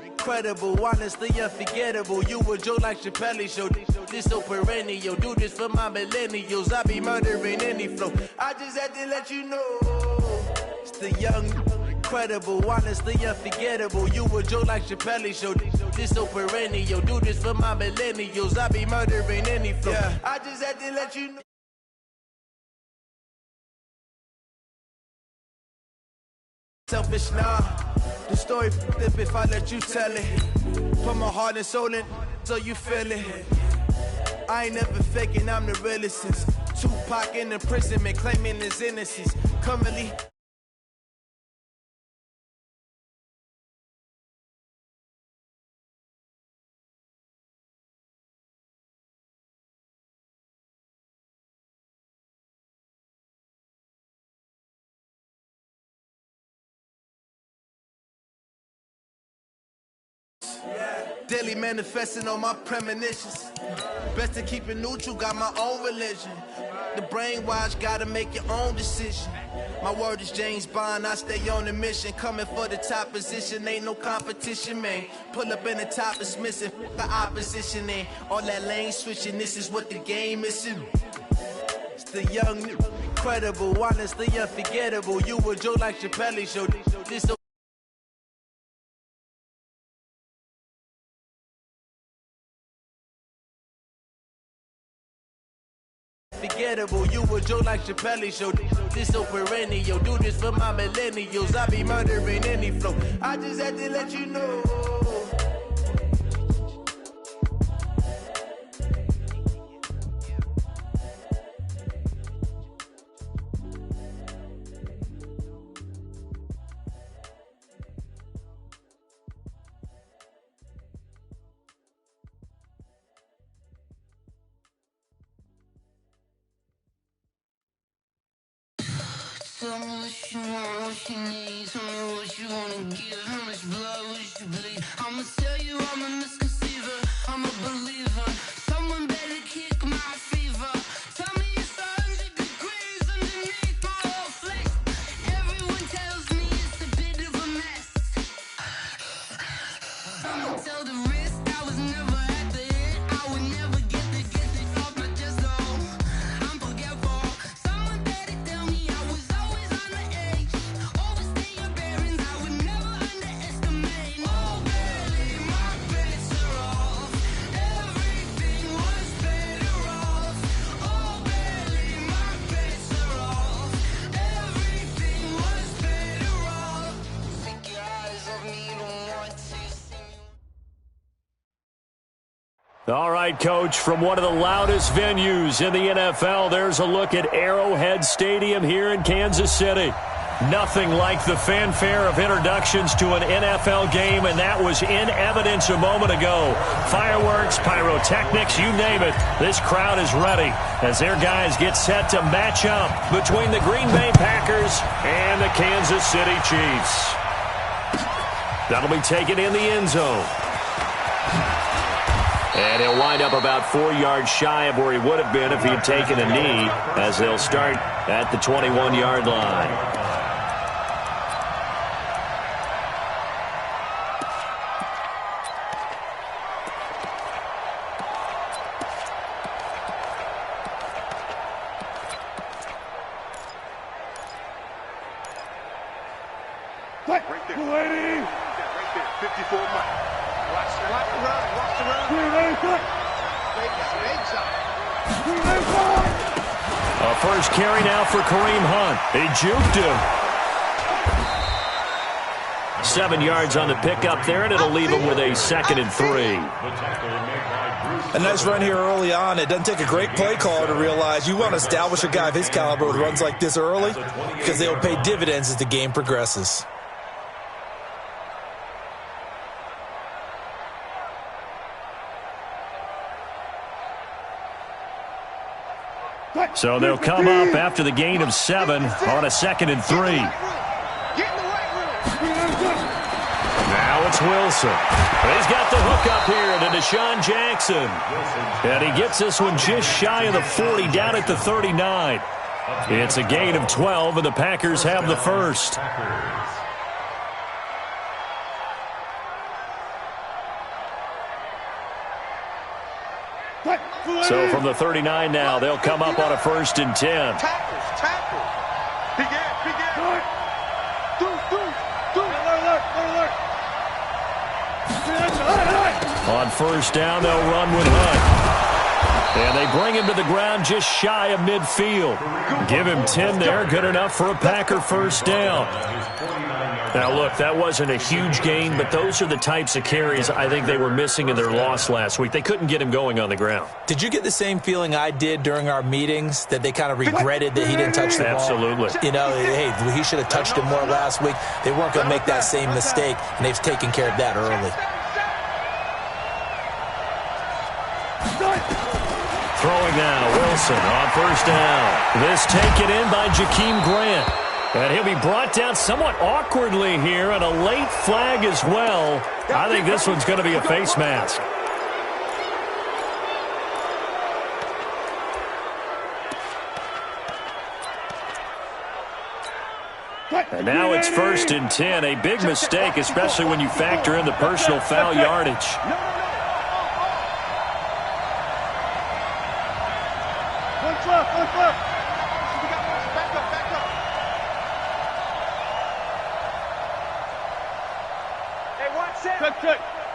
incredible, honestly unforgettable. You a joke like Chappelle Show. This so perennial. Do this for my millennials. I be murdering any flow. I just had to let you know. It's the young, incredible, honestly unforgettable. You a joke like Chappelle Show. This so perennial. Do this for my millennials. I be murdering any flow. Yeah. I just had to let you know. Selfish now, the story flip if I let you tell it. Put my heart and soul in so you feel it. I ain't never faking, I'm the realest since Tupac in imprisonment, claiming his innocence. Currently daily manifesting on my premonitions. Best to keep it neutral, got my own religion. The brainwash, gotta make your own decision. My word is James Bond, I stay on a mission. Coming for the top position, ain't no competition, man. Pull up in the top is missing, the opposition ain't. All that lane switching, this is what the game is. It's the young, incredible, honestly unforgettable. You a joke like Chappelle Show. This forgettable, you a joke like Chappelle Show. This so perennial, do this for my millennials. I be murdering any flow. I just had to let you know. Tell me what you want, what you need. Tell me what you wanna give. How much blood would you bleed? I'ma tell you I'm a misconceiver. I'm a believer. Someone better kick my fever. Tell me it's 100 degrees underneath my whole flesh. Everyone tells me it's a bit of a mess. I'ma tell the risk I was never at the end. I would never get it off my chest. Oh, I'm forgetful. Someone better tell me I was always on the edge. Overstay your bearings, I would never underestimate. Oh, barely, my bets are off. Everything was better off. Oh, barely, my bets are off. Everything was better off. Take your eyes off me, don't want to see me. All right, Coach, from one of the loudest venues in the NFL, there's a look at Arrowhead Stadium here in Kansas City. Nothing like the fanfare of introductions to an NFL game, and that was in evidence a moment ago. Fireworks, pyrotechnics, you name it. This crowd is ready as their guys get set to match up between the Green Bay Packers and the Kansas City Chiefs. That'll be taken in the end zone. And he'll wind up about 4 yards shy of where he would have been if he had taken a knee, as they'll start at the 21-yard line. Right there. 280. Right there. 54 Mike. Watch the run. Watch the run. 385. A first carry now for Kareem Hunt. He juked him. 7 yards on the pickup there, and it'll leave him with a 2nd and 3. A nice run here early on. It doesn't take a great play caller to realize you want to establish a guy of his caliber with runs like this early, because they will pay dividends as the game progresses. So they'll come up after the gain of 7 on a 2nd and 3. Now it's Wilson. He's got the hook up here to Deshaun Jackson. And he gets this one just shy of the 40, down at the 39. It's a gain of 12, and the Packers have the first. So from the 39 now, they'll come up on a 1st and 10. Tackles. Begin. On 1st down, they'll run with Hunt. And they bring him to the ground just shy of midfield. Give him 10 there, good enough for a Packer 1st down. Now, look, that wasn't a huge gain, but those are the types of carries I think they were missing in their loss last week. They couldn't get him going on the ground. Did you get the same feeling I did during our meetings, that they kind of regretted that he didn't touch the ball? Absolutely. You know, hey, he should have touched him more last week. They weren't going to make that same mistake, and they've taken care of that early. Throwing now, Wilson on 1st down. This taken in by Jakeem Grant. And he'll be brought down somewhat awkwardly here, and a late flag as well. I think this one's going to be a face mask. And now it's 1st and 10. A big mistake, especially when you factor in the personal foul yardage.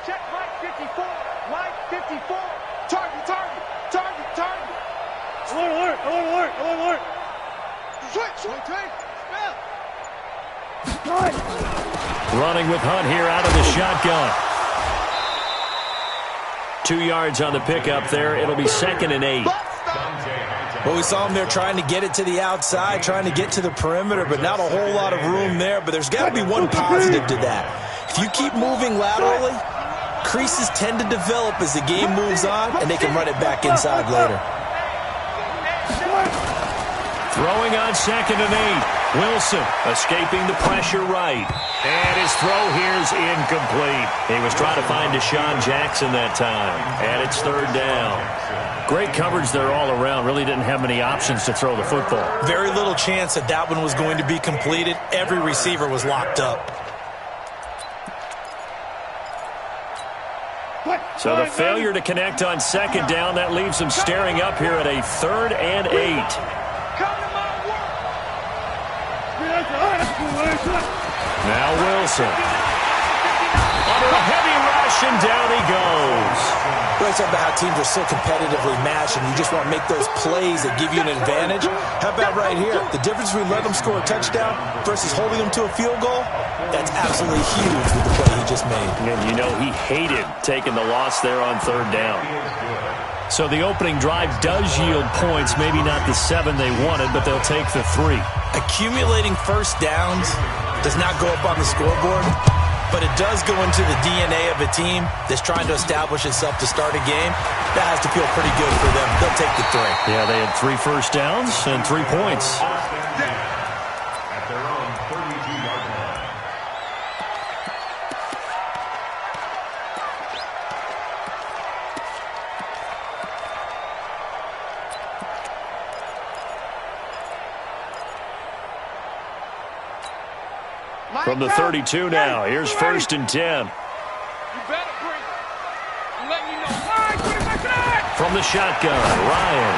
Check Mike 54. Mike 54. Target. Alert. Switch. Running with Hunt here out of the shotgun. 2 yards on the pickup there. It'll be 2nd and 8. Well, we saw him there trying to get it to the outside, trying to get to the perimeter, but not a whole lot of room there. But there's got to be one positive to that. If you keep moving laterally, creases tend to develop as the game moves on, and they can run it back inside later. Throwing on 2nd and 8. Wilson escaping the pressure right. And his throw here is incomplete. He was trying to find Deshaun Jackson that time. And it's 3rd down. Great coverage there all around. Really didn't have many options to throw the football. Very little chance that one was going to be completed. Every receiver was locked up. So the failure to connect on 2nd down, that leaves them staring up here at a 3rd and 8. Now Wilson. Under a heavy rush, and down he goes. Well, it's about how teams are so competitively matched, and you just want to make those plays that give you an advantage. How about right here? The difference between letting them score a touchdown versus holding them to a field goal, that's absolutely huge with the play he just made. And you know he hated taking the loss there on 3rd down. So the opening drive does yield points, maybe not the 7 they wanted, but they'll take the 3. Accumulating 1st downs does not go up on the scoreboard, but it does go into the DNA of a team that's trying to establish itself to start a game. That has to feel pretty good for them. They'll take the 3. Yeah, they had 3 first downs and 3 points. At their own 32-yard line. From the 32 now, here's 1st and 10. You better breathe. I'm letting you know. From the shotgun, Ryan.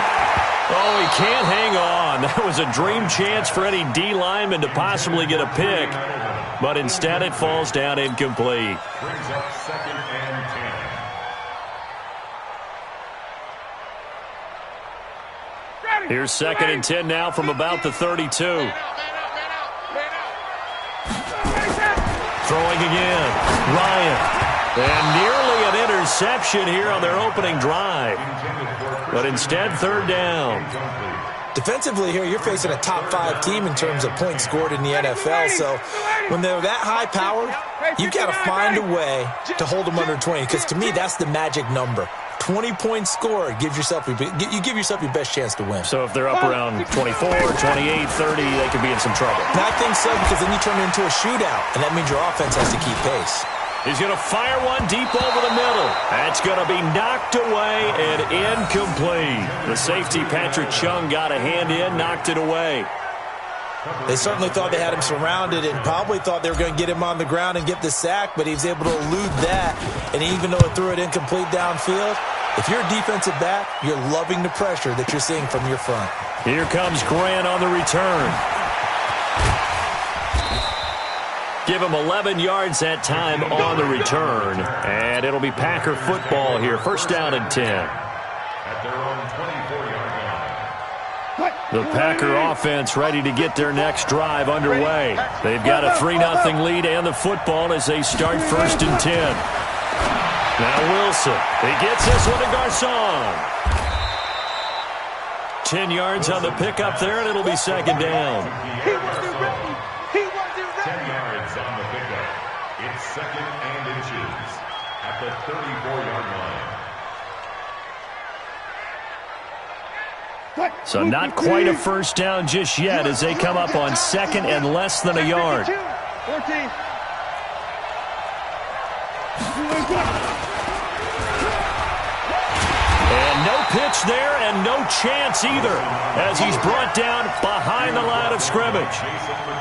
Oh, he can't hang on. That was a dream chance for any D lineman to possibly get a pick, but instead it falls down incomplete. Brings up 2nd and 10. Here's 2nd and 10 now from about the 32. Throwing again, Ryan. And nearly an interception here on their opening drive. But instead, 3rd down. Defensively here, you're facing a top 5 team in terms of points scored in the NFL. So when they're that high-powered, you've got to find a way to hold them under 20. Because to me, that's the magic number. 20 points scored, you give yourself your best chance to win. So if they're up around 24, 28, 30, they could be in some trouble. And I think so, because then you turn it into a shootout, and that means your offense has to keep pace. He's going to fire one deep over the middle. That's going to be knocked away and incomplete. The safety, Patrick Chung, got a hand in, knocked it away. They certainly thought they had him surrounded and probably thought they were going to get him on the ground and get the sack, but he was able to elude that. And even though it threw it incomplete downfield, If you're a defensive back, you're loving the pressure that you're seeing from your front. Here comes Grant on the return. Give him 11 yards that time on the return. And it'll be Packer football here. First down and 10. At their own 24-yard line. The Packer offense ready to get their next drive underway. They've got a 3-0 lead and the football as they start first and 10. Now Wilson. He gets this one to Garcon. 10 yards on the pickup there, and it'll be second down. 10 yards on the pickup. It's second and inches at the 34-yard line. So not quite a first down just yet as they come up on second and less than a yard. 14. And no pitch there and no chance either as he's brought down behind the line of scrimmage.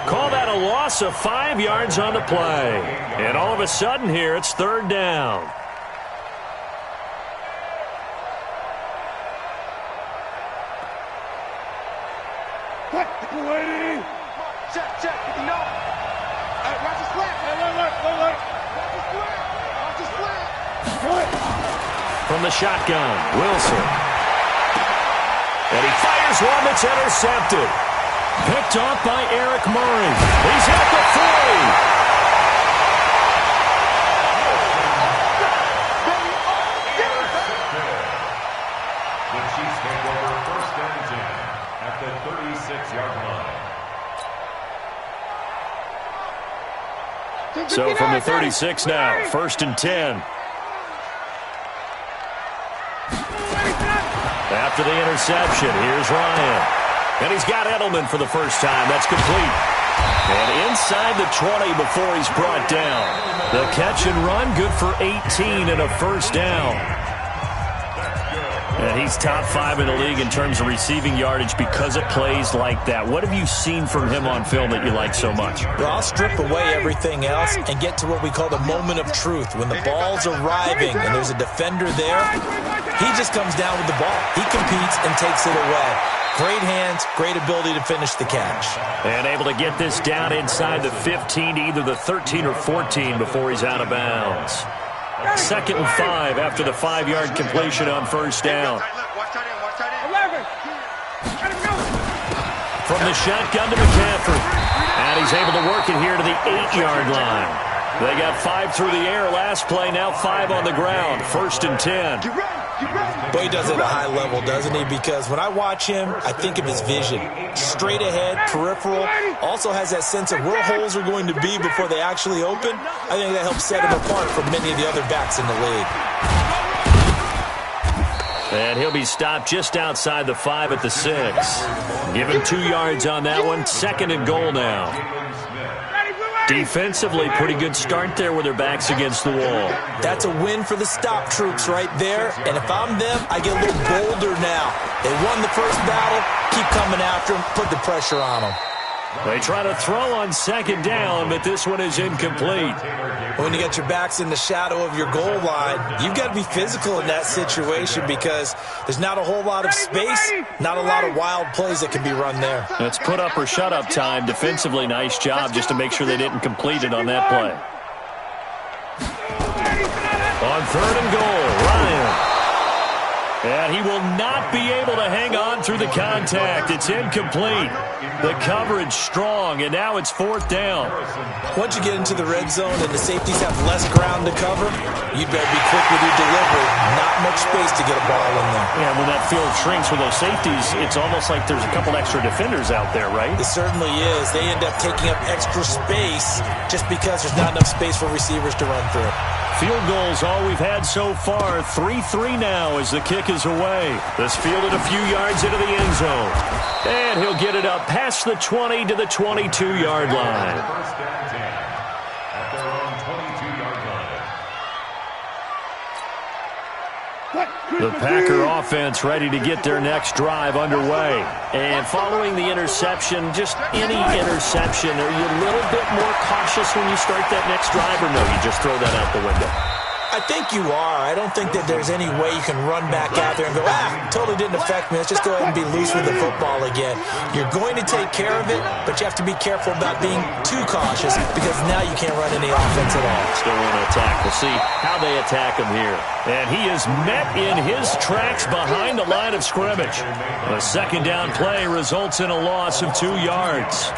Call that a loss of 5 yards on the play. And all of a sudden here it's third down. Check. No. Hey, watch the slant. Hey, look. Watch the slant. From the shotgun, Wilson. And he fires one that's intercepted. Picked off by Eric Murray. He's at the 40. The Chiefs take over first and 10 at the 36-yard line. So from the 36 now, first and 10. After the interception, here's Ryan. And he's got Edelman for the first time. That's complete. And inside the 20 before he's brought down. The catch and run, good for 18 and a first down. And he's top 5 in the league in terms of receiving yardage because of plays like that. What have you seen from him on film that you like so much? Well, I'll strip away everything else and get to what we call the moment of truth. When the ball's arriving and there's a defender there, he just comes down with the ball. He competes and takes it away. Great hands, great ability to finish the catch. And able to get this down inside the 15 to either the 13 or 14 before he's out of bounds. Second and 5 after the 5-yard completion on first down. From the shotgun to McCaffrey. And he's able to work it here to the 8-yard line. They got 5 through the air last play, now 5 on the ground. First and 10. Boy, he does it at a high level, doesn't he? Because when I watch him, I think of his vision. Straight ahead, peripheral. Also has that sense of where holes are going to be before they actually open. I think that helps set him apart from many of the other backs in the league. And he'll be stopped just outside the 5 at the 6. Give him 2 yards on that one. Second and goal now. Defensively, pretty good start there with their backs against the wall. That's a win for the stop troops right there. And if I'm them, I get a little bolder now. They won the first battle. Keep coming after them. Put the pressure on them. They try to throw on second down, but this one is incomplete. When you get your backs in the shadow of your goal line, you've got to be physical in that situation because there's not a whole lot of space, not a lot of wild plays that can be run there. It's put up or shut up time. Defensively, nice job just to make sure they didn't complete it on that play. On third and goal, Ryan. And he will not be able to hang on through the contact. It's incomplete. The coverage strong, and now it's fourth down. Once you get into the red zone and the safeties have less ground to cover, you better be quick with your delivery. Not much space to get a ball in there. Yeah, when that field shrinks with those safeties, it's almost like there's a couple extra defenders out there, right? It certainly is. They end up taking up extra space just because there's not enough space for receivers to run through. Field goals all we've had so far. 3-3 now as the kick is away. This fielded a few yards into the end zone. And he'll get it up past the 20 to the 22-yard line. First and 10 at their own 22-yard line. The Packer offense ready to get their next drive underway. And following the interception, just any interception, are you a little bit more cautious when you start that next drive, or no, you just throw that out the window? I think you are. I don't think that there's any way you can run back out there and go, totally didn't affect me. Let's just go ahead and be loose with the football again. You're going to take care of it, but you have to be careful about being too cautious because now you can't run any offense at all. Still want to attack. We'll see how they attack him here. And he is met in his tracks behind the line of scrimmage. A second down play results in a loss of 2 yards.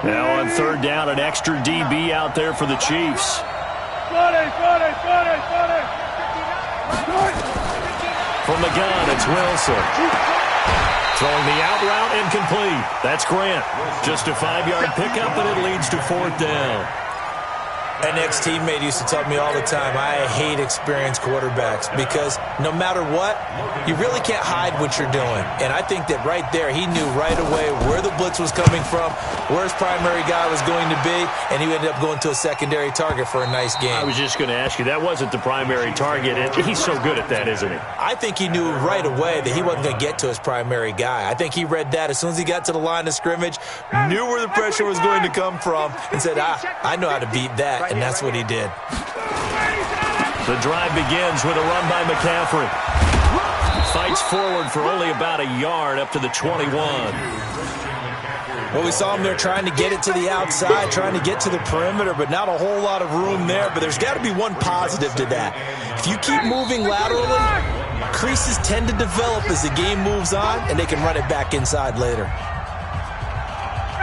Now on third down, an extra DB out there for the Chiefs. From the gun, it's Wilson. Throwing the out route incomplete. That's Grant. Just a 5-yard pickup, and it leads to fourth down. An ex-teammate used to tell me all the time, I hate experienced quarterbacks because no matter what, you really can't hide what you're doing. And I think that right there, he knew right away where the blitz was coming from, where his primary guy was going to be, and he ended up going to a secondary target for a nice game. I was just going to ask you, that wasn't the primary target, and he's so good at that, isn't he? I think he knew right away that he wasn't going to get to his primary guy. I think he read that as soon as he got to the line of scrimmage, knew where the pressure was going to come from, and said, I know how to beat that. And that's what he did. The drive begins with a run by McCaffrey. Fights forward for only about a yard up to the 21. Well, we saw him there trying to get it to the outside, trying to get to the perimeter, but not a whole lot of room there. But there's got to be one positive to that. If you keep moving laterally, creases tend to develop as the game moves on, and they can run it back inside later.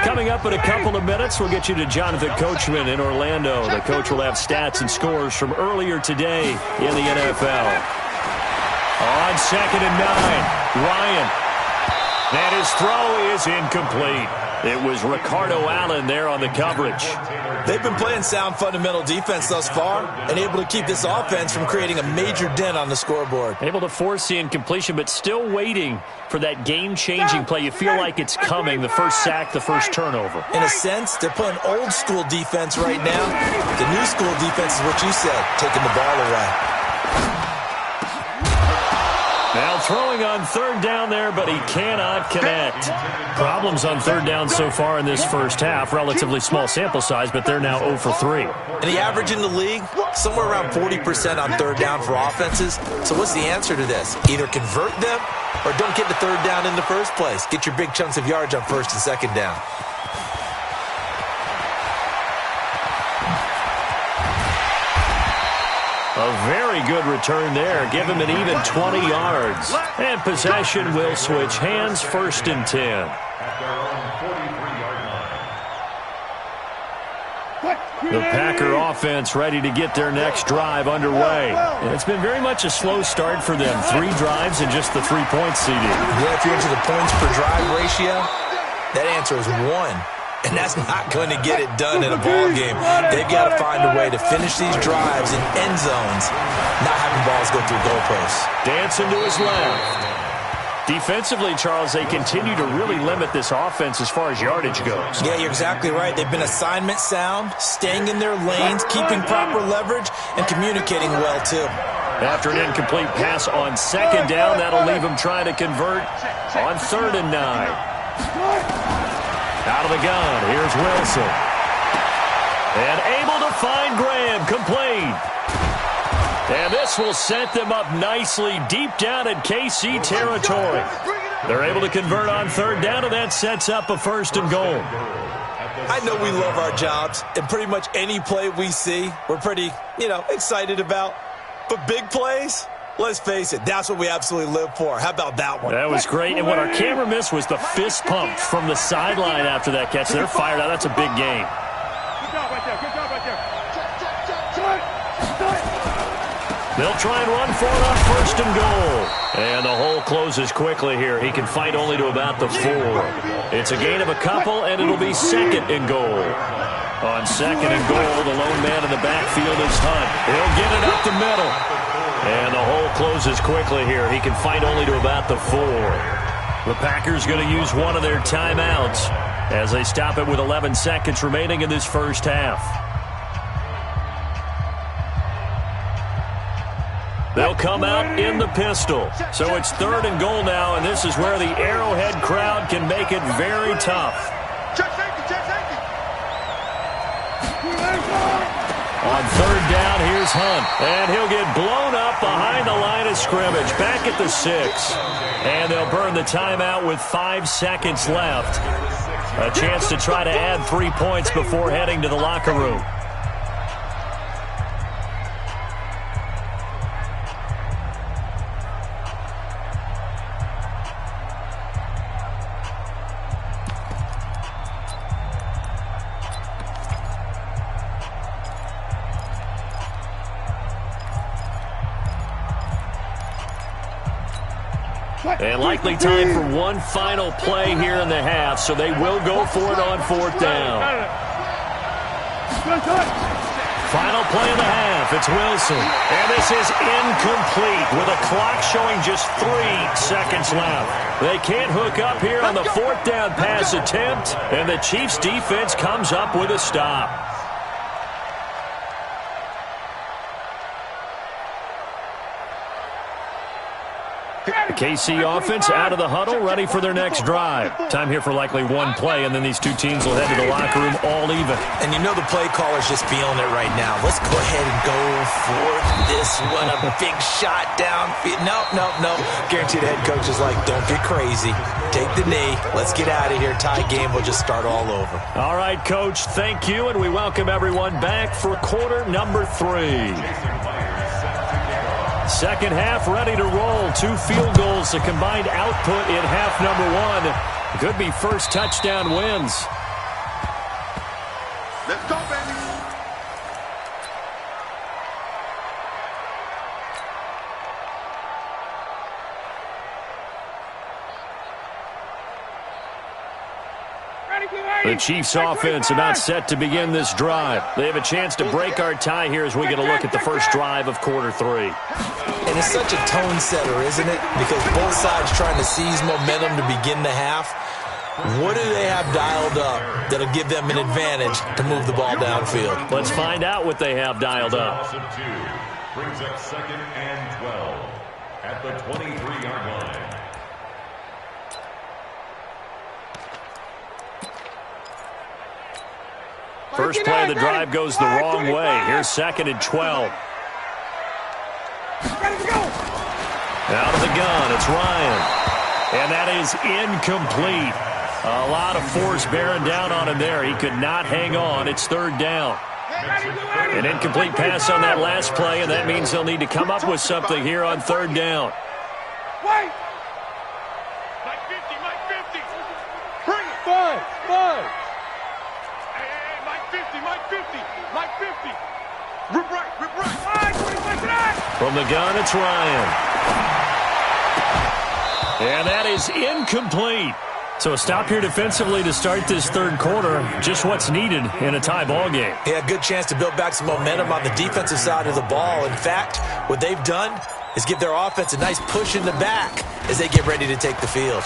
Coming up in a couple of minutes, we'll get you to Jonathan Coachman in Orlando. The coach will have stats and scores from earlier today in the NFL. On 2nd and 9, Ryan. And his throw is incomplete. It was Ricardo Allen there on the coverage. They've been playing sound fundamental defense thus far and able to keep this offense from creating a major dent on the scoreboard. Able to force the incompletion, but still waiting for that game-changing play. You feel like it's coming, the first sack, the first turnover. In a sense, they're playing old-school defense right now. The new-school defense is what you said, taking the ball away. Now throwing on third down there, but he cannot connect. Problems on third down so far in this first half. Relatively small sample size, but they're now 0 for 3. And the average in the league, somewhere around 40% on third down for offenses. So what's the answer to this? Either convert them or don't get the third down in the first place. Get your big chunks of yards on first and second down. A very good return there. Give him an even 20 yards. And possession will switch hands, 1st and 10. The Packer offense ready to get their next drive underway. And it's been very much a slow start for them. 3 drives and just the 3-point seeding. Yeah, if you're into the points per drive ratio, that answer is 1. And that's not going to get it done in a ball game. They've got to find a way to finish these drives in end zones, not having balls go through goalposts. Dancing to his left. Defensively, Charles, they continue to really limit this offense as far as yardage goes. Yeah, you're exactly right. They've been assignment sound, staying in their lanes, keeping proper leverage, and communicating well, too. After an incomplete pass on 2nd down, that'll leave them trying to convert on 3rd and 9. Out of the gun, here's Wilson. And able to find Graham, complete. And this will set them up nicely deep down in KC territory. They're able to convert on 3rd down, and that sets up a 1st and goal. I know we love our jobs, and pretty much any play we see, we're pretty, excited about. But big plays, let's face it, that's what we absolutely live for. How about that one? That was great. And what our camera missed was the fist pump from the sideline after that catch. They're fired out. That's a big game. Good job right there. Good job right there. They'll try and run for it on 1st and goal. And the hole closes quickly here. He can fight only to about the 4. It's a gain of a couple, and it'll be 2nd and goal. On 2nd and goal, the lone man in the backfield is Hunt. He'll get it up the middle. And the hole closes quickly here. He can fight only to about the 4. The Packers going to use one of their timeouts as they stop it with 11 seconds remaining in this first half. They'll come out in the pistol. So it's 3rd and goal now, and this is where the Arrowhead crowd can make it very tough. Check safety, check safety. On third down, here's Hunt. And he'll get blown up behind the line of scrimmage. Back at the 6. And they'll burn the timeout with 5 seconds left. A chance to try to add 3 points before heading to the locker room. And likely time for one final play here in the half, so they will go for it on fourth down. Final play of the half, it's Wilson. And this is incomplete with a clock showing just 3 seconds left. They can't hook up here on the fourth down pass attempt, and the Chiefs defense comes up with a stop. KC offense out of the huddle, ready for their next drive. Time here for likely one play, and then these two teams will head to the locker room all even. And you know the play caller's just feeling it right now. Let's go ahead and go for this one. A big shot downfield. No. Guaranteed the head coach is like, don't get crazy. Take the knee. Let's get out of here. Tie game. We'll just start all over. All right, Coach, thank you, and we welcome everyone back for quarter number 3. Second half ready to roll. 2 field goals, the combined output in half number 1. Could be first touchdown wins. Let's go, baby. The Chiefs offense about set to begin this drive. They have a chance to break our tie here as we get a look at the first drive of quarter 3. And it's such a tone setter, isn't it? Because both sides trying to seize momentum to begin the half. What do they have dialed up that'll give them an advantage to move the ball downfield? Let's find out what they have dialed up. Brings up 2nd and 12 at the 23-yard line. First play of the drive goes the wrong way. Here's 2nd and 12. Out of the gun, it's Ryan. And that is incomplete. A lot of force bearing down on him there. He could not hang on. It's 3rd down. An incomplete pass on that last play, and that means they'll need to come up with something here on 3rd down. Wait! Mike 50, Mike 50! Bring it! Five! Hey, Mike 50, Mike 50, Mike 50! Rip right! From the gun, it's Ryan. And that is incomplete. So a stop here defensively to start this third quarter. Just what's needed in a tie ball game. Yeah, good chance to build back some momentum on the defensive side of the ball. In fact, what they've done is give their offense a nice push in the back as they get ready to take the field.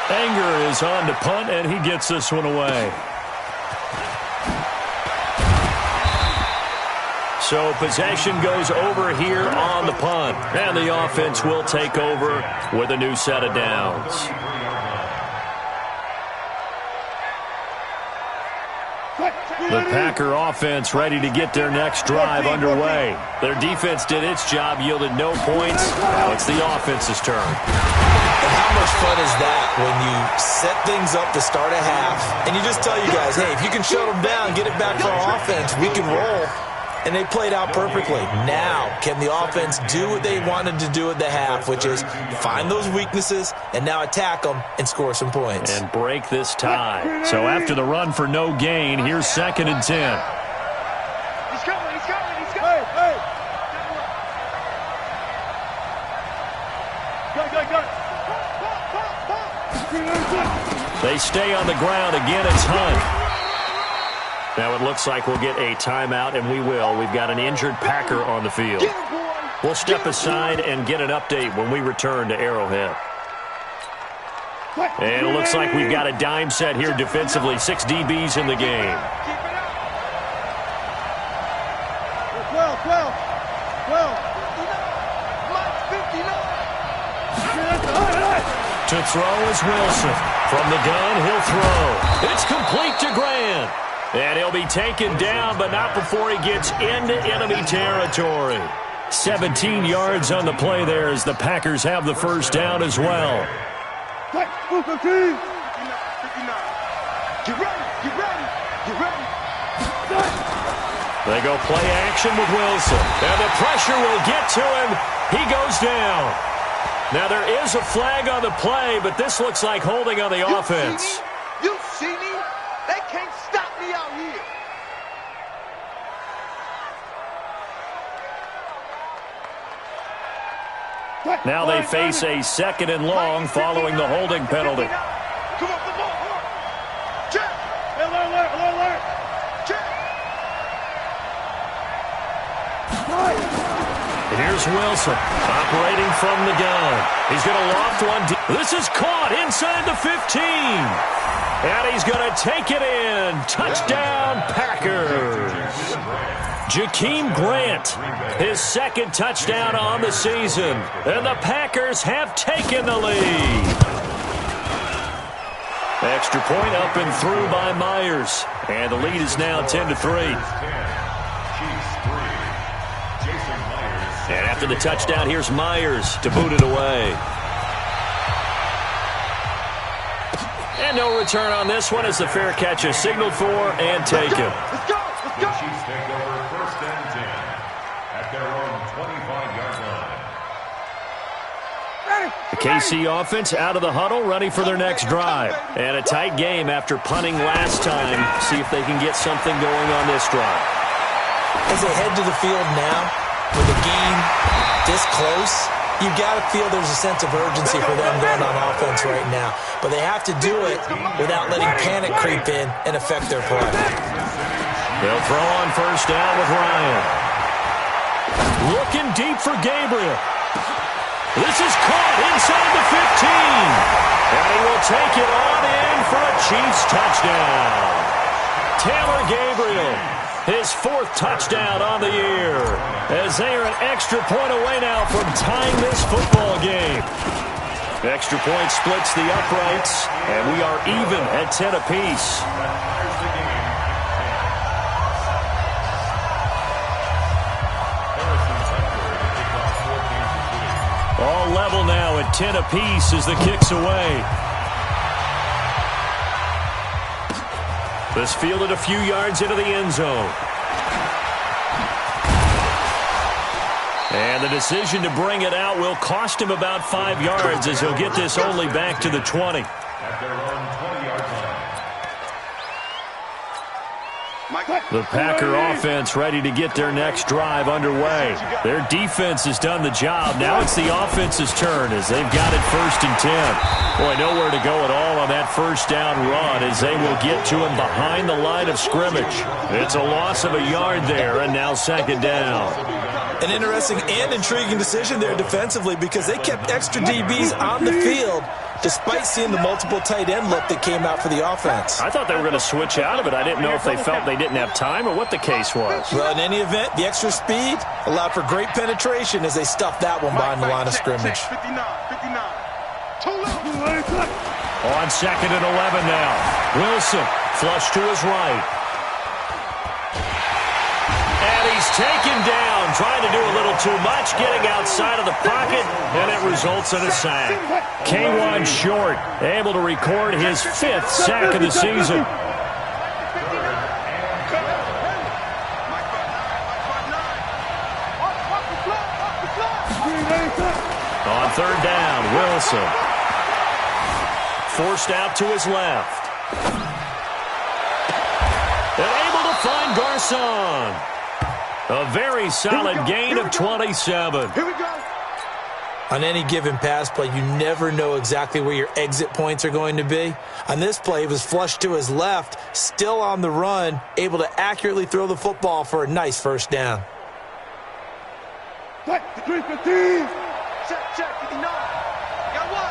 Anger is on to punt, and he gets this one away. So possession goes over here on the punt. And the offense will take over with a new set of downs. The Packer offense ready to get their next drive underway. Their defense did its job, yielded no points. Now it's the offense's turn. And how much fun is that when you set things up to start a half, and you just tell you guys, hey, if you can shut them down, get it back for our offense, we can roll. And they played out perfectly. Now, can the offense do what they wanted to do at the half, which is find those weaknesses and now attack them and score some points. And break this tie. So after the run for no gain, here's 2nd and 10. He's coming! Hey! Go! They stay on the ground. Again, it's Hunt. Now it looks like we'll get a timeout, and we will. We've got an injured Packer on the field. We'll step aside and get an update when we return to Arrowhead. And it looks like we've got a dime set here defensively. 6 DBs in the game. 12. Mike 59. To throw is Wilson. From the gun, he'll throw. It's complete to Grant. And he'll be taken down, but not before he gets into enemy territory. 17 yards on the play there as the Packers have the first down as well. Get ready, get ready, get ready. They go play action with Wilson. And the pressure will get to him. He goes down. Now there is a flag on the play, but this looks like holding on the offense. You see me? They can't stop me out here. Now they face a 2nd and long following the holding penalty. Come on, come on. Check. Alert. Check. Here's Wilson operating from the gun. He's going to loft one. This is caught inside the 15. And he's going to take it in. Touchdown, Packers. Jakeem Grant, his 2nd touchdown on the season. And the Packers have taken the lead. Extra point up and through by Myers. And the lead is now 10-3. And after the touchdown, here's Myers to boot it away. And no return on this one as the fair catch is signaled for and taken. Let's go. The Chiefs take over 1st and 10 at their own 25-yard line. The KC offense out of the huddle, ready for their next drive. And a tight game after punting last time. See if they can get something going on this drive. As they head to the field now, with a game this close, you've got to feel there's a sense of urgency for them going on offense right now. But they have to do it without letting panic creep in and affect their play. They'll throw on 1st down with Ryan. Looking deep for Gabriel. This is caught inside the 15. And he will take it on in for a Chiefs touchdown. Taylor Gabriel, his 4th touchdown on the year, as they are an extra point away now from tying this football game. Extra point splits the uprights, and we are even at 10 apiece. All level now at 10 apiece as the kick's away. This fielded a few yards into the end zone. And the decision to bring it out will cost him about 5 yards as he'll get this only back to the 20. At their own 20-yard line. The Packer offense ready to get their next drive underway. Their defense has done the job. Now it's the offense's turn as they've got it 1st and 10. Boy, nowhere to go at all on that 1st down run as they will get to him behind the line of scrimmage. It's a loss of a yard there, and now 2nd down. An interesting and intriguing decision there defensively because they kept extra DBs on the field despite seeing the multiple tight end look that came out for the offense. I thought they were going to switch out of it. I didn't know if they felt they didn't have time or what the case was. Well, in any event, the extra speed allowed for great penetration as they stuffed that one behind the line of scrimmage. 59. On 2nd and 11 now. Wilson flush to his right. And he's taken down, trying to do a little too much, getting outside of the pocket, and it results in a sack. K1 Short able to record his 5th sack of the season. On 3rd down, Wilson. Forced out to his left. And able to find Garcon. A very solid gain of 27. Here we go. On any given pass play, you never know exactly where your exit points are going to be. On this play, it was flushed to his left, still on the run, able to accurately throw the football for a nice 1st down. Check, 59. I got one.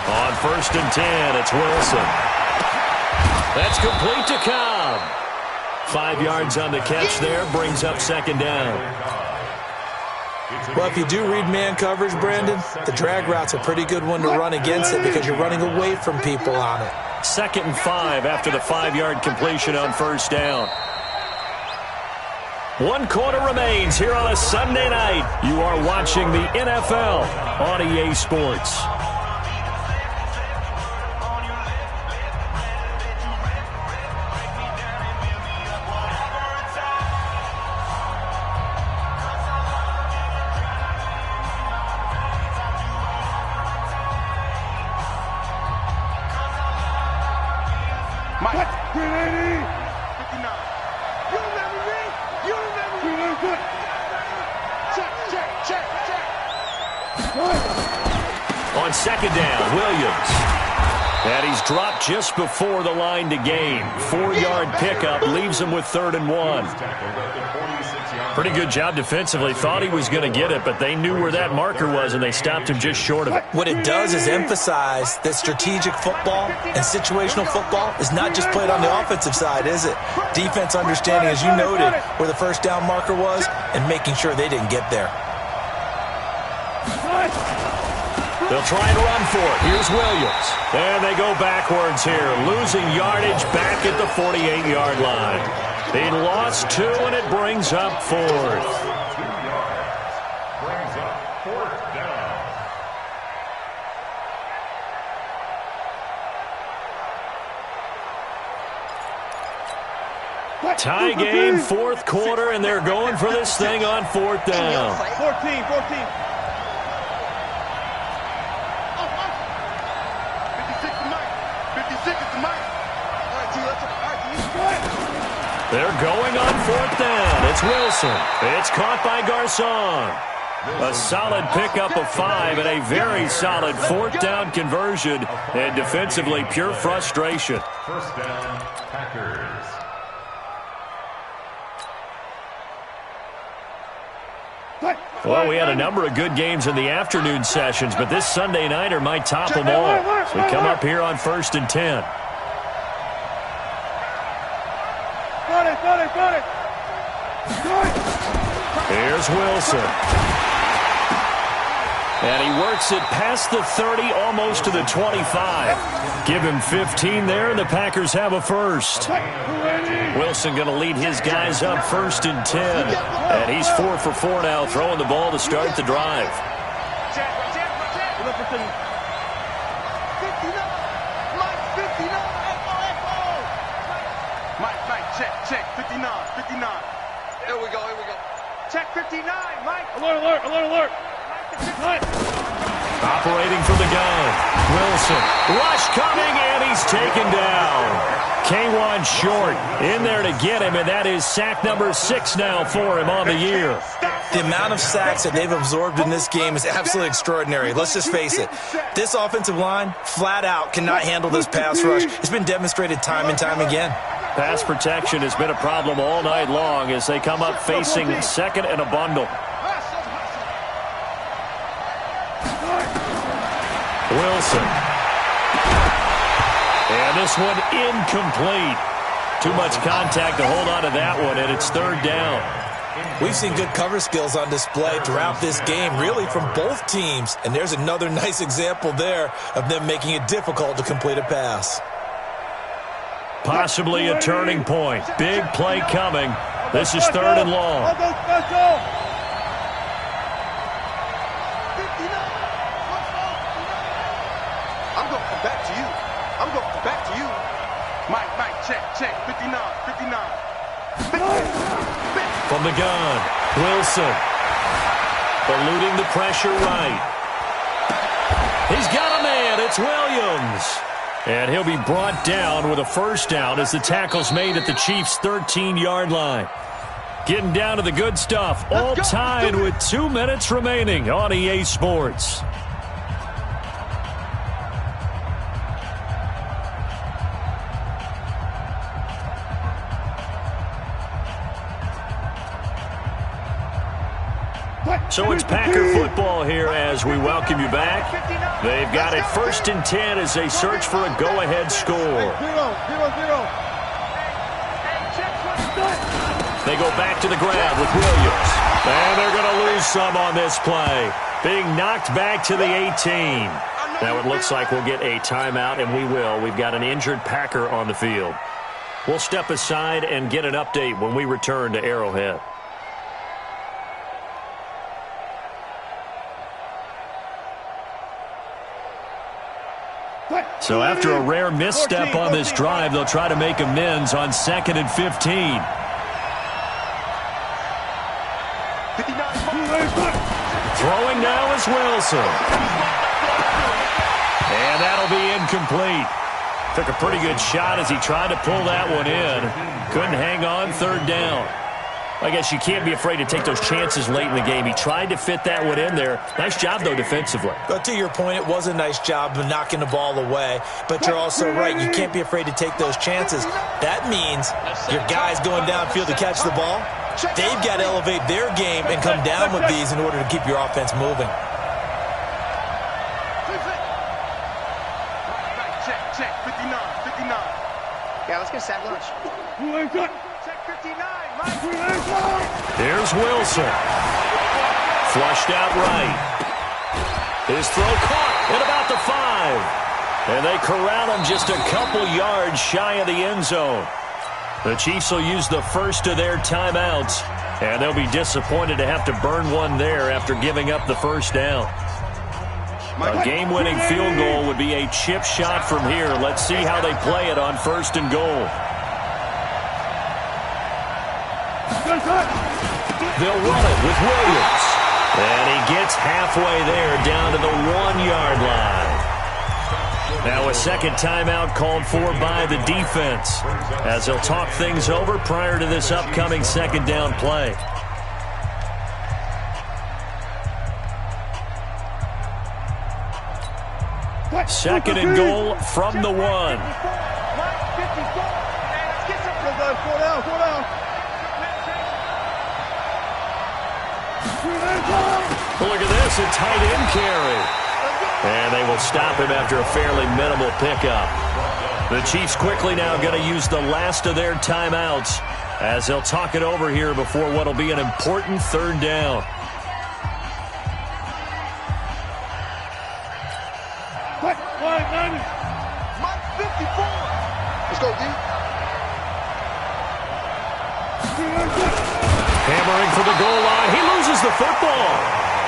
On 1st and 10, it's Wilson. That's complete to Cobb. 5 yards on the catch there, brings up 2nd down. Well, if you do read man coverage, Brandon, the drag route's a pretty good one to run against it because you're running away from people on it. 2nd and 5 after the 5-yard completion on first down. 1 quarter remains here on a Sunday night. You are watching the NFL on EA Sports. On 2nd down, Williams. And he's dropped just before the line to gain. 4-yard pickup leaves him with 3rd and 1. Pretty good job defensively. Thought he was going to get it, but they knew where that marker was, and they stopped him just short of it. What it does is emphasize that strategic football and situational football is not just played on the offensive side, is it? Defense understanding, as you noted, where the first down marker was and making sure they didn't get there. They'll try and run for it. Here's Williams. And they go backwards here, losing yardage back at the 48-yard line. They lost 2, and it brings up 4th. 2 yards. Brings up 4th down. Tie game, 4th quarter, and they're going for this thing on 4th down. 14. 56 is the mic. They're going on 4th down. It's Wilson. It's caught by Garcon. A solid pickup of 5 and a very solid 4th down conversion. And defensively, pure frustration. First down, Packers. Well, we had a number of good games in the afternoon sessions, but this Sunday nighter might top them all. So we come up here on 1st and 10. Got it. Here's Wilson. And he works it past the 30, almost to the 25. Give him 15 there, and the Packers have a first. Wilson going to lead his guys up 1st and 10. And he's 4 for 4 now, throwing the ball to start the drive. Check, 59. Here we go. Check 59, Mike. Alert. Operating from the gun. Wilson. Rush coming, and he's taken down. K1 short in there to get him, and that is sack number 6 now for him on the year. The amount of sacks that they've absorbed in this game is absolutely extraordinary. Let's just face it. This offensive line, flat out, cannot handle this pass rush. It's been demonstrated time and time again. Pass protection has been a problem all night long as they come up facing 2nd and a bundle. Wilson. And this one incomplete. Too much contact to hold on to that one, and it's 3rd down. We've seen good cover skills on display throughout this game, really from both teams. And there's another nice example there of them making it difficult to complete a pass. Possibly a turning point. Big play coming. This is 3rd and long. Let's go. I'm going to come back to you. Mike, check. 59. From the gun, Wilson. Eluding the pressure right. He's got a man. It's Williams. And he'll be brought down with a first down as the tackle's made at the Chiefs' 13-yard line. Getting down to the good stuff. All tied with 2 minutes remaining on EA Sports. So it's Packer football here as we welcome you back. They've got it 1st and 10 as they search for a go-ahead score. 0-0. They go back to the ground with Williams. And they're going to lose some on this play. Being knocked back to the 18. Now it looks like we'll get a timeout, and we will. We've got an injured Packer on the field. We'll step aside and get an update when we return to Arrowhead. So after a rare misstep on this drive, they'll try to make amends on 2nd and 15. Throwing now is Wilson. And that'll be incomplete. Took a pretty good shot as he tried to pull that one in. Couldn't hang on, 3rd down. I guess you can't be afraid to take those chances late in the game. He tried to fit that one in there. Nice job, though, defensively. But to your point, it was a nice job of knocking the ball away. But you're also right. You can't be afraid to take those chances. That means your guys going downfield to catch the ball, they've got to elevate their game and come down with these in order to keep your offense moving. Check, 59. Yeah, let's get sack lunch. Check 59, Mike. There's Wilson. Flushed out right. His throw caught at about the 5. And they corral him just a couple yards shy of the end zone. The Chiefs will use the first of their timeouts, and they'll be disappointed to have to burn one there after giving up the first down. A game-winning field goal would be a chip shot from here. Let's see how they play it on 1st and goal. They'll run it with Williams. And he gets halfway there down to the 1-yard line. Now a second timeout called for by the defense as they'll talk things over prior to this upcoming 2nd down play. Second and goal from the 1. Look at this, a tight end carry. And they will stop him after a fairly minimal pickup. The Chiefs quickly now going to use the last of their timeouts as they'll talk it over here before what will be an important 3rd down. Let's go, D. Hammering for the goal line. He loses the football.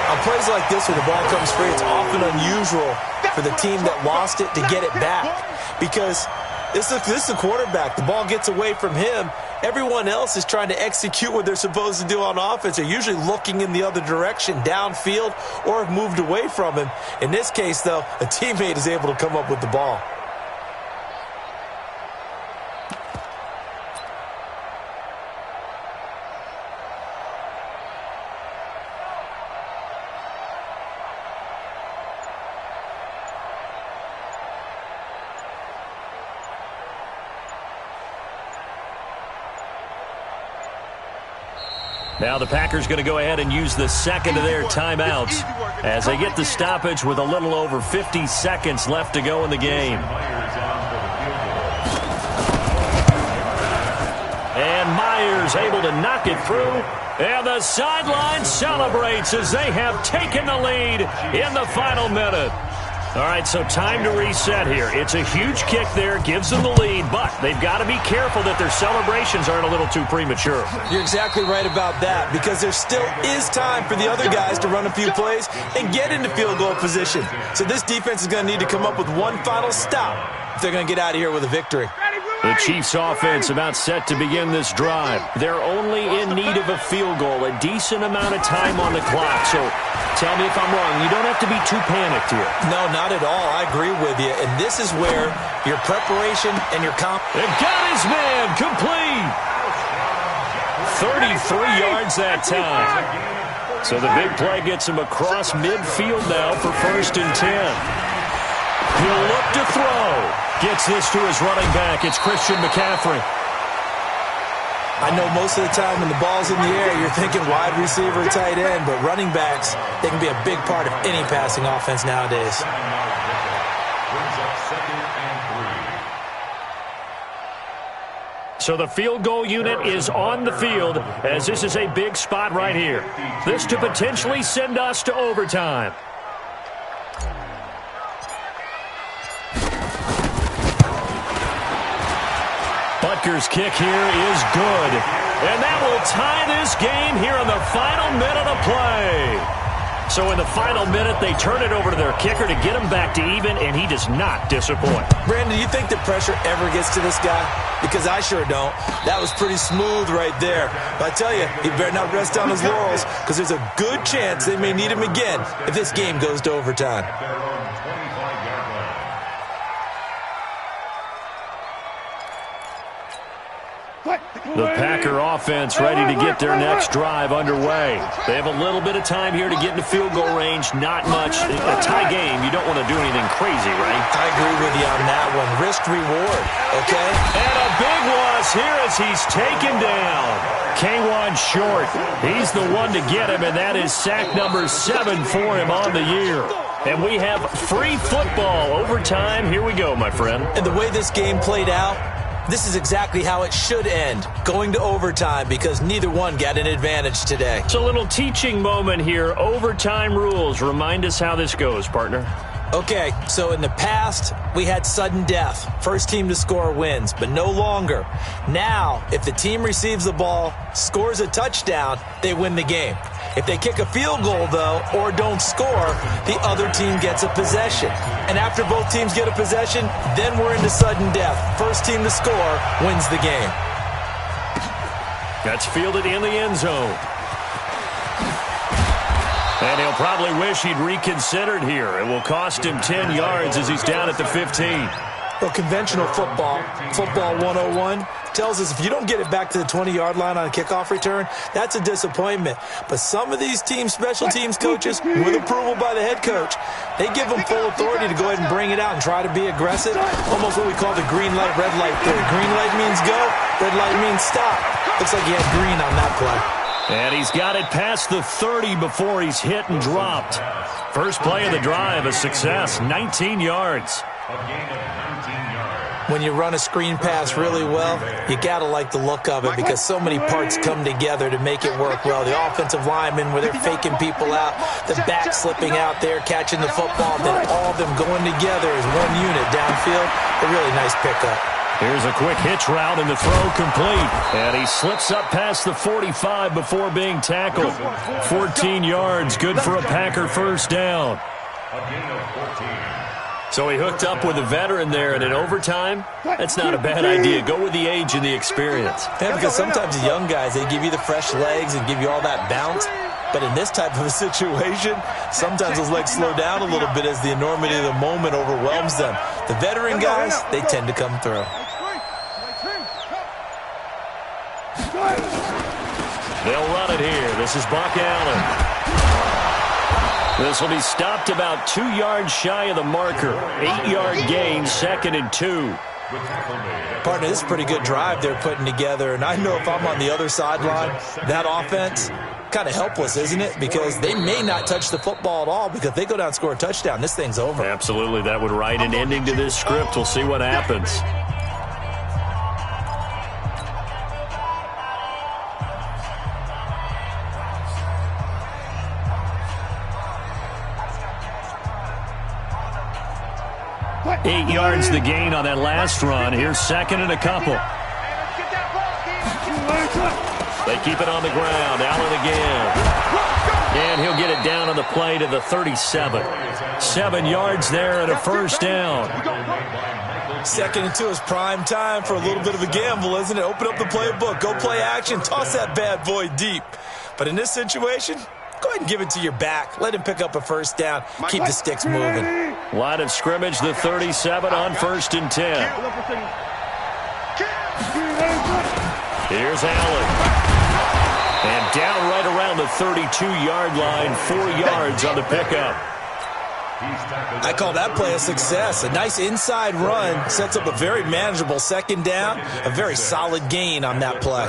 On plays like this, when the ball comes free, it's often unusual for the team that lost it to get it back. Because this is the quarterback. The ball gets away from him. Everyone else is trying to execute what they're supposed to do on offense. They're usually looking in the other direction, downfield, or have moved away from him. In this case, though, a teammate is able to come up with the ball. Now the Packers going to go ahead and use the second of their timeouts as they get the stoppage with a little over 50 seconds left to go in the game. And Myers able to knock it through. And the sideline celebrates as they have taken the lead in the final minute. All right, so time to reset here. It's a huge kick there, gives them the lead, but they've got to be careful that their celebrations aren't a little too premature. You're exactly right about that, because there still is time for the other guys to run a few plays and get into field goal position. So this defense is going to need to come up with one final stop if they're going to get out of here with a victory. The Chiefs offense about set to begin this drive. They're only in need of a field goal, a decent amount of time on the clock. So tell me if I'm wrong. You don't have to be too panicked here. No, not at all. I agree with you. And this is where your preparation and your It got his man complete. 33 yards that time. So the big play gets him across midfield now for 1st and 10. He'll look to throw. Gets this to his running back. It's Christian McCaffrey. I know most of the time when the ball's in the air, you're thinking wide receiver, tight end, but running backs, they can be a big part of any passing offense nowadays. So the field goal unit is on the field as this is a big spot right here. This to potentially send us to overtime. Butker's kick here is good. And that will tie this game here in the final minute of play. So in the final minute, they turn it over to their kicker to get him back to even, and he does not disappoint. Brandon, do you think the pressure ever gets to this guy? Because I sure don't. That was pretty smooth right there. But I tell you, he better not rest on his laurels because there's a good chance they may need him again if this game goes to overtime. The Packer offense ready to get their next drive underway. They have a little bit of time here to get into field goal range. Not much. A tie game, you don't want to do anything crazy, right? I agree with you on that one. Risk reward, okay? And a big loss here as he's taken down. K1 short. He's the one to get him, and that is sack number 7 for him on the year. And we have free football overtime. Here we go, my friend. And the way this game played out, this is exactly how it should end, going to overtime because neither one got an advantage today. It's a little teaching moment here. Overtime rules. Remind us how this goes, partner. Okay, so in the past, we had sudden death. First team to score wins, but no longer. Now, if the team receives the ball, scores a touchdown, they win the game. If they kick a field goal, though, or don't score, the other team gets a possession. And after both teams get a possession, then we're into sudden death. First team to score wins the game. That's fielded in the end zone. And he'll probably wish he'd reconsidered here. It will cost him 10 yards as he's down at the 15. Well, conventional football 101, tells us if you don't get it back to the 20-yard line on a kickoff return, that's a disappointment. But some of these team special teams coaches, with approval by the head coach, they give them full authority to go ahead and bring it out and try to be aggressive. Almost what we call the green light, red light theory. Green light means go, red light means stop. Looks like he had green on that play. And he's got it past the 30 before he's hit and dropped. First play of the drive, a success, 19 yards. A gain of 19 yards. When you run a screen pass really well, you got to like the look of it because so many parts come together to make it work well. The offensive linemen, where they're faking people out, the back slipping out there, catching the football, then all of them going together as one unit downfield. A really nice pickup. Here's a quick hitch route and the throw complete. And he slips up past the 45 before being tackled. 14 yards, good for a Packer first down. A gain of 14. So he hooked up with a veteran there, and in overtime, that's not a bad idea. Go with the age and the experience. Yeah, because sometimes the young guys, they give you the fresh legs and give you all that bounce. But in this type of a situation, sometimes those legs slow down a little bit as the enormity of the moment overwhelms them. The veteran guys, they tend to come through. They'll run it here. This is Buck Allen. This will be stopped about 2 yards shy of the marker. 8-yard gain, 2nd and 2. Partner, this is a pretty good drive they're putting together. And I know if I'm on the other sideline, that offense, kind of helpless, isn't it? Because they may not touch the football at all because if they go down and score a touchdown, this thing's over. Absolutely. That would write an ending to this script. We'll see what happens. Eight yards the gain on that last run. Here's 2nd and a couple. They keep it on the ground. Allen again. And he'll get it down on the play to the 37. 7 yards there and a first down. 2nd and 2 is prime time for a little bit of a gamble, isn't it? Open up the playbook. Go play action. Toss that bad boy deep. But in this situation, go ahead and give it to your back. Let him pick up a first down. Keep the sticks moving. Line of scrimmage, the 37 on 1st and 10. Here's Allen. And down right around the 32-yard line, 4 yards on the pickup. I call that play a success. A nice inside run sets up a very manageable 2nd down. A very solid gain on that play.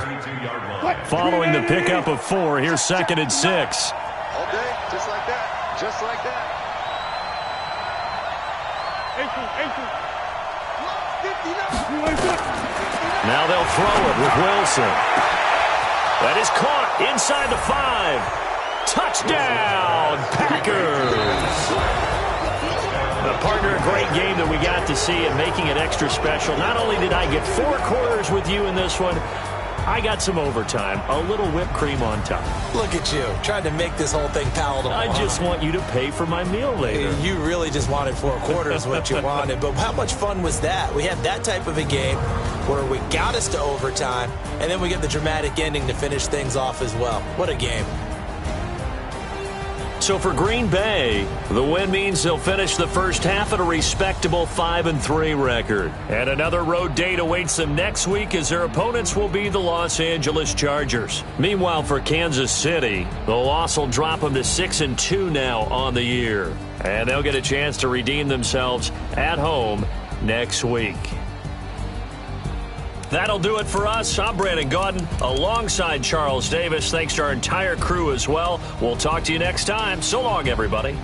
Following the pickup of 4, here's 2nd and 6. All day, just like that. Just like that. 59. Now they'll throw it with Wilson. That is caught inside the 5. Touchdown, Packers! The partner, a great game that we got to see and making it extra special. Not only did I get 4 quarters with you in this one, I got some overtime, a little whipped cream on top. Look at you, trying to make this whole thing palatable. I just want you to pay for my meal later. You really just wanted 4 quarters what you wanted. But how much fun was that? We had that type of a game where we got us to overtime, and then we get the dramatic ending to finish things off as well. What a game. So for Green Bay, the win means they'll finish the first half at a respectable 5-3 record. And another road date awaits them next week as their opponents will be the Los Angeles Chargers. Meanwhile, for Kansas City, the loss will drop them to 6-2 now on the year. And they'll get a chance to redeem themselves at home next week. That'll do it for us. I'm Brandon Gaudin alongside Charles Davis. Thanks to our entire crew as well. We'll talk to you next time. So long, everybody.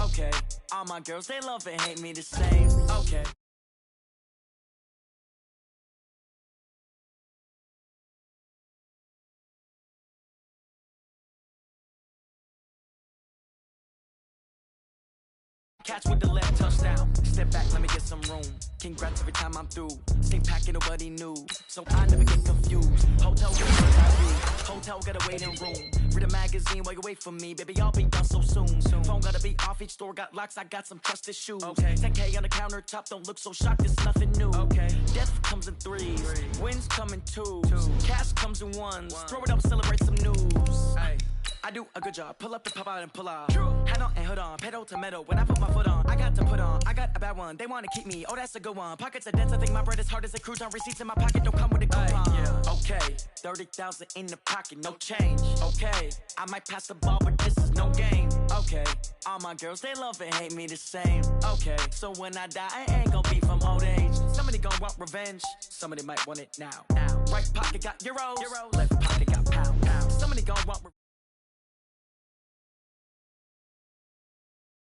Okay, all my girls, they love and hate me the same. Okay. Catch with the left touchdown. Step back, let me get some room. Congrats every time I'm through. Same packet, nobody knew. So I never get confused. Hotel, hotel, got a waiting room. Read a magazine while you wait for me. Baby, I'll be done so soon. Phone gotta be off, each store got locks. I got some trusted shoes. Okay. 10K on the countertop, don't look so shocked, it's nothing new. Okay. Death comes in 3s. Wins come in 2s. Cash comes in 1s. Throw it up, celebrate some news. Hey. I do a good job. Pull up the pop out and pull out. Head on and hood on. Pedal to metal. When I put my foot on, I got to put on. I got a bad one. They want to keep me. Oh, that's a good one. Pockets are dense. I think my bread is hard as a cruise on. Receipts in my pocket don't come with a coupon. Yeah. Okay. 30,000 in the pocket. No change. Okay. I might pass the ball, but this is no game. Okay. All my girls, they love and hate me the same. Okay. So when I die, I ain't gonna be from old age. Somebody gonna want revenge. Somebody might want it now. Right pocket got euros. Left pocket got pound. Somebody gonna want